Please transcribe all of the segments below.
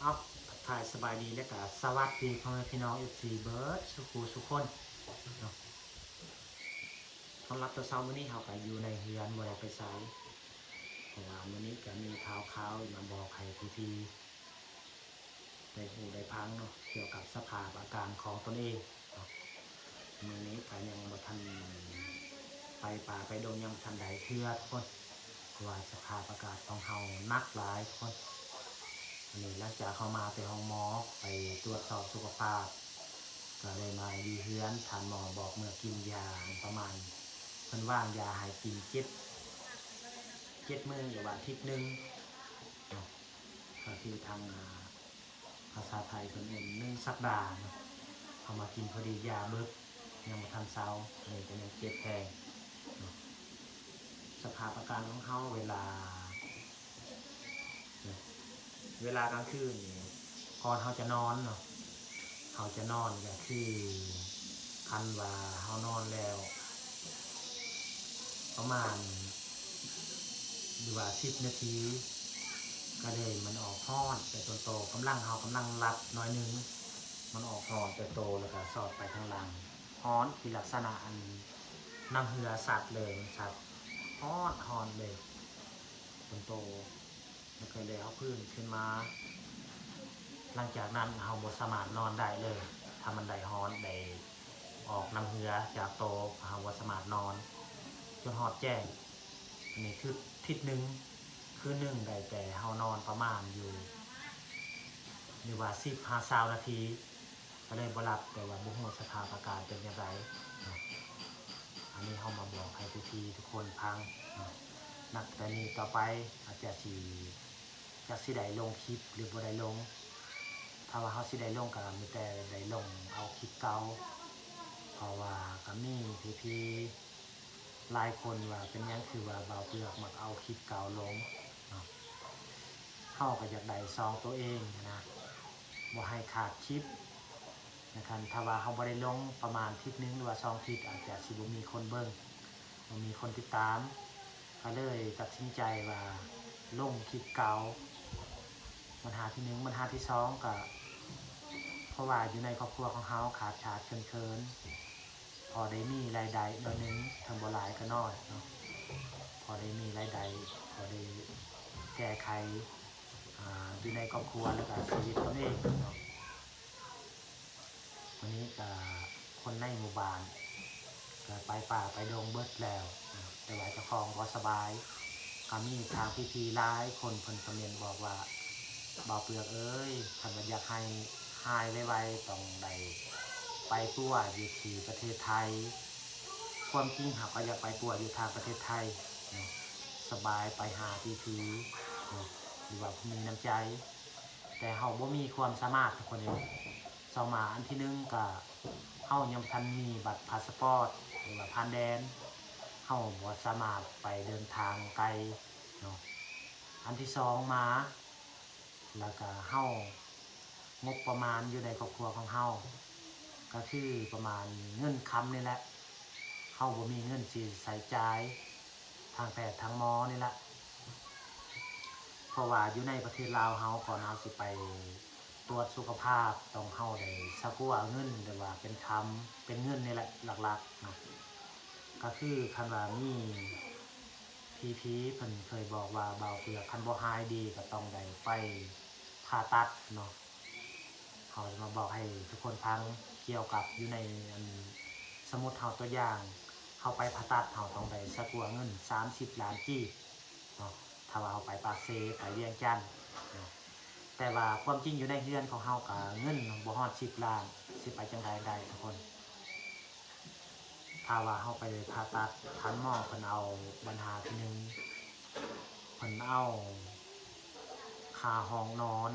เอาถ่ายสบายดีและก็สวัสดีพ่อแม่พี่น้องFCเบิร์ดสุคนเนาะสำหรับตัวเช้ามื้อนี้เราก็อยู่ในเฮือนบ่ได้ไปไสเพราะว่ามื้อนี้ก็มีข่าวมาบอกให้พี่ๆได้ฮู้ได้ฟังเนาะเกี่ยวกับสภาพอาการของตนเองเนาะมื้อนี้ก็ยังบ่ทันไปป่าไปดงยังทันใดเทื่อทุกคนเพราะว่าสภาพอากาศของเฮาหนักหลายทุกคนอันนี้หลังจากเข้ามาไปห้องหมอไปตรวจสอบสุขภาพก็เลยมาดีเฮือนทานหมอบอกเมื่อกินยาประมาณเพิ่นว่างยาให้กินเจ็ดมื้อหรือว่าอาทิตย์นึงเนาะก็คือทางภาษาไทยเพิ่นเอิ้น1สัปดาห์เนาะเอามากินพอดียาเบิดยังบ่ทันเซาอันนี้ก็ยังเจ็บแผลเนาะสภาพอาการของเฮาเวลากลางคืนนี่ก่อนเฮาจะนอนเนาะเขาจะนอนก็คือคันว่าเขานอนแล้วประมาณหรือว่า10 นาทีก็เลยมันออกห้อนแต่ตัวโตกำลังรับน้อยนึงมันออกห้อนแต่โตแล้วก็สอดไปทางหลังฮ้อนคือลักษณะอันน้ำเหือสัตว์เลยสัตว์ฮ้อนเลยตัวโตแล้วก็เลยเอาพื้นขึ้นมาหลังจากนั้นเราบ่สามารถนอนได้เลยถ้ามันได้ฮ้อนได้ออกน้ำเหือจากโตเราบ่สามารถนอนจนฮอดแจ้งอันนี้คือทิศหนึ่งคือหนึ่งได้แต่เฮานอนประมาณอยู่หรือว่า15-20 นาทีก็เลยบ่หลับแต่ว่าบ่ฮู้สภาพอากาศเป็นอย่างไรอันนี้เฮามาบอกให้พี่ๆทุกคนฟังนับแต่นี้ต่อไปอาจจะสิได้ลงคลิปหรือบ่ได้ลงถ้าว่าเฮาสิได้ลงก็มีแต่ได้ลงเอาคลิปเก่าเพราะว่าก็มีพี่ๆหลายคนว่าเป็นหยังคือว่าเบาเปลือกมักเอาคลิปเก่าลงเนาะเฮาก็อยากได้ซองตัวเองนะบ่ให้ขาดคลิปนะครับถ้าว่าเฮาบ่ได้ลงประมาณอาทิตย์นึงหรือว่า2อาทิตย์อาจจะสิบ่มีคนเบิ่งบ่มีคนติดตามก็เลยตัดสินใจว่าลงคลิปเก่าปัญหาที่1ปัญหาที่2ก็เพราะว่าอยู่ในครอบครัวของเฮาขาดเคินพอได้มีรายได้หน่อยนึงทั้งบ่หลายก็น้อยเนาะพอได้มีรายได้พอได้แก้ไขอยู่ในครอบครัวแล้วก็ชีวิตตนเองเนาะวันนี้ก็คนในหมู่บ้านก็ไปป่าไปดงเบิดแล้วแต่ว่าเจ้าของบ่สบายก็มีทางพี่ๆหลายคนเพิ่นคอมเมนต์บอกว่าบ่าวเปลือกเอ้ยถ้าอยากให้หายไวๆต้องได้ไปปัวอยู่ที่ประเทศไทยความจริงเฮาก็อยากไปปัวอยู่ทางประเทศไทยเนาะสบายไปหาพี่ๆเนาะหรือว่ามีน้ำใจแต่เฮาบ่มีความสามารถทุกคนเองสองมาอันที่1ก็เฮายังทันมีบัตรพาสปอร์ตหรือว่าผ่านแดนเฮาบ่สามารถไปเดินทางไกลเนาะอันที่2มาแล้วก็เฮางบประมาณอยู่ในครอบครัวของเฮาก็คือประมาณเงินคำนี่แหละเฮาบ่มีเงินสิใช้จ่ายทางแพทย์ทางหมอนี่แหละเพราะว่าอยู่ในประเทศลาวเฮาก่อนเฮาสิไปตรวจสุขภาพต้องเฮาได้สักว่าเงินหรือว่าเป็นคำเป็นเงินนี่แหละหลักๆเนาะก็คือคันว่ามีพี่เพิ่นเคยบอกว่าเบาเปลือกคันบ่หายดีก็ต้องได้ไปผ่าตัดเนาะเขาจะมาบอกให้ทุกคนฟังเกี่ยวกับอยู่ในสมุดเฮาตัวอย่างเฮาไปผ่าตัดเฮาต้องได้สักว่าเงิน30 ล้านกีบเนาะถ้าว่าเฮาไปปากเซไปเวียงจันทน์เนาะแต่ว่าความจริงอยู่ในเฮือนของเฮาก็เงินบ่ฮอด10 ล้านสิไปจังได๋ได้ทุกคนถ้าว่าเฮาไปผ่าตัดทันหมอเพิ่นเอาปัญหาที่1เพิ่นเอาค่าห้องนอน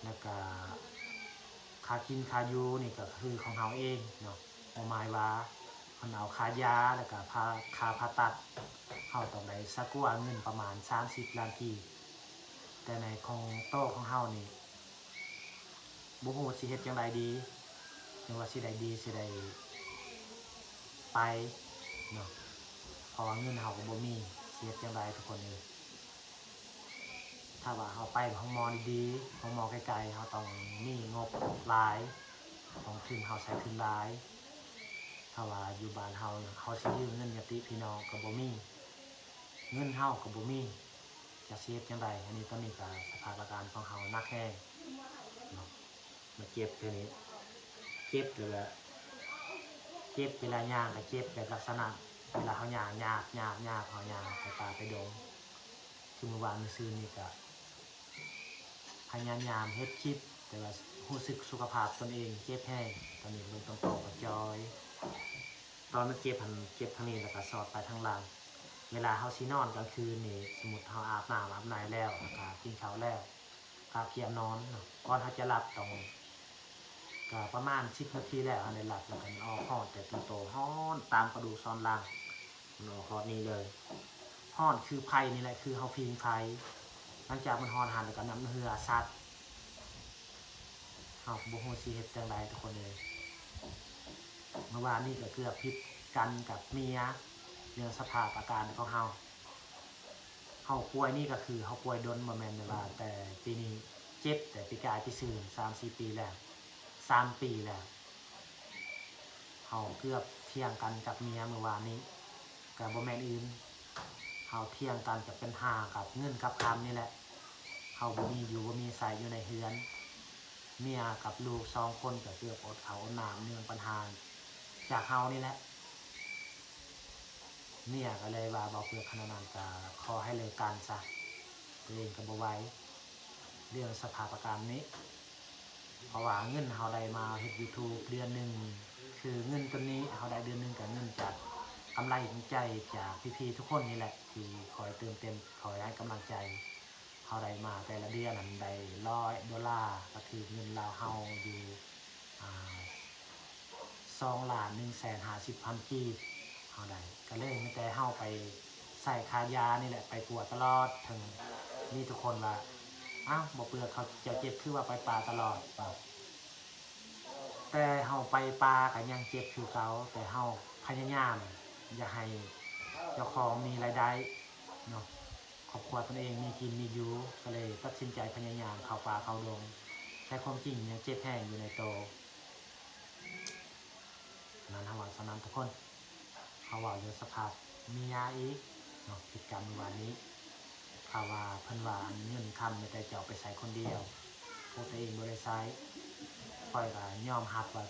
แล้วก็ค่ากินค่าอยู่นี่ก็คือของเฮาเองเนาะบ่หมายว่าเพิ่นเอาค่ายาแล้วก็ค่าผ่าตัดเฮาต้องได้สักว่าเงินประมาณ30 ล้านกีบแต่ในของโต๊ะของเฮานี่บ่ฮู้สิเฮ็ดจังไดดีจังว่าสิได้ดีสิได้ไปเนาะเพราะว่าเงินเฮาก็บ่มีสิเฮ็ดจังไดทุกคนเอ้ยถ้ ถ้าว่าเฮาไปห้องหมอดีๆห้องหมอไกลๆเฮาต้องมีงบหลายต้องทุนเฮาใช้ทุนหลายถ้าว่าอยู่บ้านเฮาสิยืมเงินญาติพี่น้องก็บ่มีเงินเฮาก็บ่มีจะเฮ็ดจังไดอันนี้ตอนนี้ก็สภาพอาการของเฮาหนักแฮงเนาะมาเจ็บเท่านี้เจ็บเลยละเจ็บเวลาย่างก็เจ็บแบบลักษณะเวลาเฮาย่างยากเฮาย่างไปป่าไปดงคือเมื่อวานมื้อซืนนี่ก็พยายามเฮ็ดคลิปแต่ว่ารู้สึกสุขภาพตนเองเจ็บแห้งตอนนี้ลงต้นโตก็จอยตอนมันเจ็บทางนี้แล้วก็สอดไปทางหลังเวลาเฮาสินอนกลางคืนนี่สมมุติเฮาอาบน้ำอาบในแล้วแล้วก็กินข้าวแล้วก็เตรียมนอนเนาะก่อนเฮาจะหลับต้องก็ประมาณ10นาทีแล้วได้หลับแล้วก็ออกฮอดแต่ต้นโตฮ้อนตามกระดูกสันหลังมันออกฮอดนี่เลยฮ้อนคือไผนี่แหละคือเฮาพิงไผหลังจากมันฮ้อนหันแล้วก็น้ำเหือซัดเฮาบ่ฮู้สิเฮ็ดจังไดทุกคนเลยเมื่อวานนี้ก็เกือบผิดกันกับเมียเรื่องสภาพอาการของเฮาป่วยนี่ก็คือเฮาป่วยดนบ่แม่นว่าแต่ปีนี้เจ็บแต่ปีกายปีซื่น 3-4 ปีแล้ว3 ปีแล้วเฮาเกือบเถียงกันกับเมียเมื่อวานนี้ก็บ่แม่นอื่นเฮาเถียงกันกับปัญหากับเงินกับคำนี่แหละเฮาบ่มีอยู่บ่มีใส่อยู่ในเฮือนเมียกับลูก2คนก็เกือบอดข้าวอดน้ำเนื่องปัญหาจากเฮานี่แหละเมียก็เลยว่าบ่เพื่อขนาดนั้นก็ขอให้เลิกกันซะตัวเองก็บ่ไหวเรื่องสภาพอาการนี้เพราะว่าเงินเฮาได้มาเฮ็ด YouTube เดือนนึงคือเงินตัวนี้เฮาได้เดือนนึงก็เงินจากกำไรของใจจากพี่ๆทุกคนนี่แหละที่คอยเติมเต็มคอยให้กำลังใจเฮาได้มาแต่ละเดือนนั้นได้$100ก็คือเงินลาวเฮาอยู่2,150,000 กีบเฮาได้ก็เลยมีแต่เฮาไปใส่ค่ายานี่แหละไปกวดตลอดถึงมีทุกคนว่าอ้าวบ่เปลือกเขาจะเจ็บคือว่าไปป่าตลอดแต่เฮาไปป่าก็ยังเจ็บคือเก่าแต่เฮาพยายามอย่าให้เจ้าของมีรายได้เนาะครอบครัวตนเองมีกินมีอยู่ก็เลยตัดสินใจพยายามเข้าป่าเข้าดงแต่ความจริงยังเจ็บแห้งอยู่ในโตนั้นเฮาว่าสนั้นทุกคนเฮาว่าอยู่สภาพมียาอีกเนาะผิดกรรมวันนี้ข่าวว่าเพิ่นว่าเงินคำแต่เจ้าไปใส่คนเดียวพวกตัวเองบ่ได้ใช้ค่อยก็ยอมรับว่า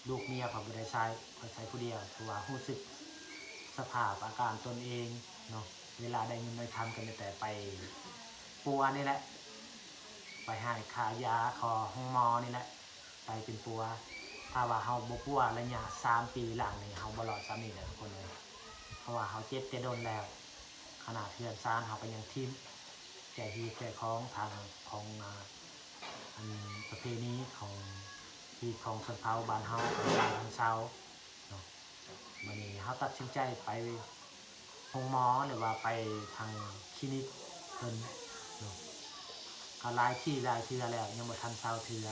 ลูกเมียเขาบ่ได้ใช้เขาใช้ผู้เดียวเพราะว่ารู้สึกสภาพอาการตนเองเนาะเวลาได้เงินได้คำกันแต่ไปปัวนี่แหละไปให้ค่ายาขอห้องหมอนี่แหละไปเป็นปัวถ้าว่าเฮาบ่ปัวระยะ3 ปีหลังนี่เฮาบ่รอดซ้ำนี่แหละทุกคนเลยเพราะว่าเฮาเจ็บแต่โดนแล้วขนาดเพื่อนซ่านเฮาก็ยังทิ่มแก่ฮีแก่ของทางของอันประเพณีของที่ของชนเผ่าบ้านเฮาบ้านทางเซาเนาะวันนี้เฮาตัดสินใจไปโรงหมอหรือว่าไปทางคลินิกเพิ่นเนาะก็หลายที่หลายเทื่อแล้วยังบ่ทันเซาเทื่อ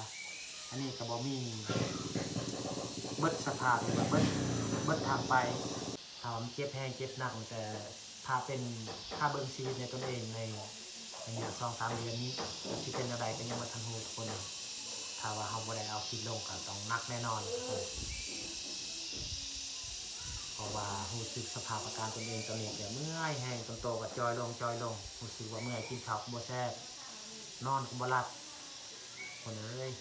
อันนี้ก็บ่มีเบิดสภาพหรือว่าเบิดทางไปถ้ามันเจ็บแห้งเจ็บหนักแต่ถ้าเป็นถ้าเบิ่งชีวิตในตนเองในระยะ2-3 เดือนนี้สิเป็นจั่งใดก็ยังบ่ทันรู้ทุกคนถ้าว่าเฮาบ่ได้เอาคลิปลงก็ต้องหนักแน่นอนทุกคนเพราะว่ารู้สึกสภาพอาการตนเองตอนนี้ก็เมื่อยแห้งต้นโตก็จอยลงรู้สึกว่าเมื่อยกินข้าวบ่แซ่บนอนก็บ่หลับคนเอ้ย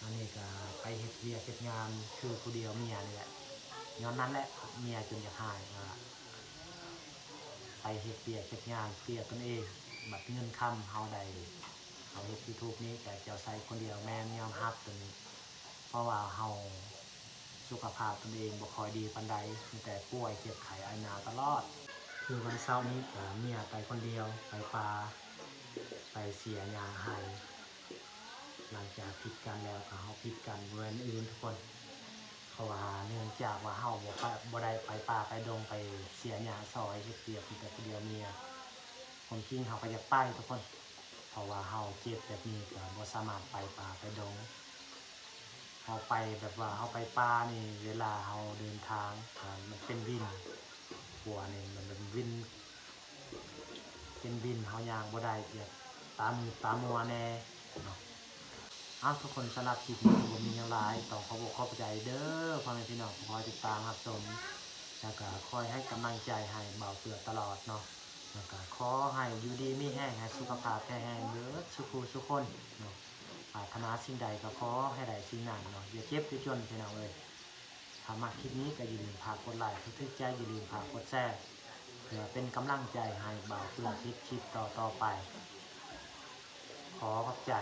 อันนี้ก็ไปเฮ็ดเวียกเฮ็ดงานคือผู้เดียวเมียนี่แหละย้อนนั้นแหละเมียจนอยากหายว่าไปเฮ็ดเวียกเฮ็ดงานเพื่อตนเองบัดเงินค่ำเฮาได้เฮ็ด YouTube นี้ก็เจ้าใส่คนเดียวแม่นยอมรับตรงนี้เพราะว่าเฮาสุขภาพตนเองบ่ค่อยดีปานใดมีแต่ป่วยเจ็บไข้ไอหนาวตลอดคือวันเสาร์นี้ก็เมียไปคนเดียวไปป่าไปเสียยางให้หลังจากผิดกันแล้วก็เฮาผิดกันเว้นอื่นทุกคนเพราะว่าเนื่องจากว่าเฮาบ่ได้ไปป่าไปดงไปเสียหญ้าซอยเฮ็ดเวียกมีแต่ผู้เดียวเมียคนจริงเฮาก็อยากไปทุกคนเพราะว่าเฮาเจ็บแบบนี้ก็บ่สามารถไปป่าไปดงเฮาไปแบบว่าเฮาไปป่านี่เวลาเฮาเดินทางมันเป็นวินหัวนี่มันเป็นวิน เป็นบินเฮายางบ่ได้เดี๋ยวตามือตามัวแน่เนาะทุกคนสำหรับคลิปนี้ผมมีอย่างไรต้องขอบอกขอบใจเด้อพ่อแม่พี่น้องคอยติดตามรับชมแล้วก็คอยให้กำลังใจให้เบาเปลือกตลอดเนาะแล้วก็ขอให้อยู่ดีมีแห้งให้สุขภาพแข็งแรงเด้อสุขุสุขคนเนาะปรารถนาสิ่งใดก็ขอให้ได้สิ่งนั้นเนาะอย่าเจ็บอย่าจนพี่น้องเลยถ้ามาคลิปนี้ก็อย่าลืมฝากกดไลค์ทึกใจอย่าลืมฝากกดแชร์เพื่อเป็นกำลังใจให้เบาเปลือกคลิปต่อไปขอขอบใจ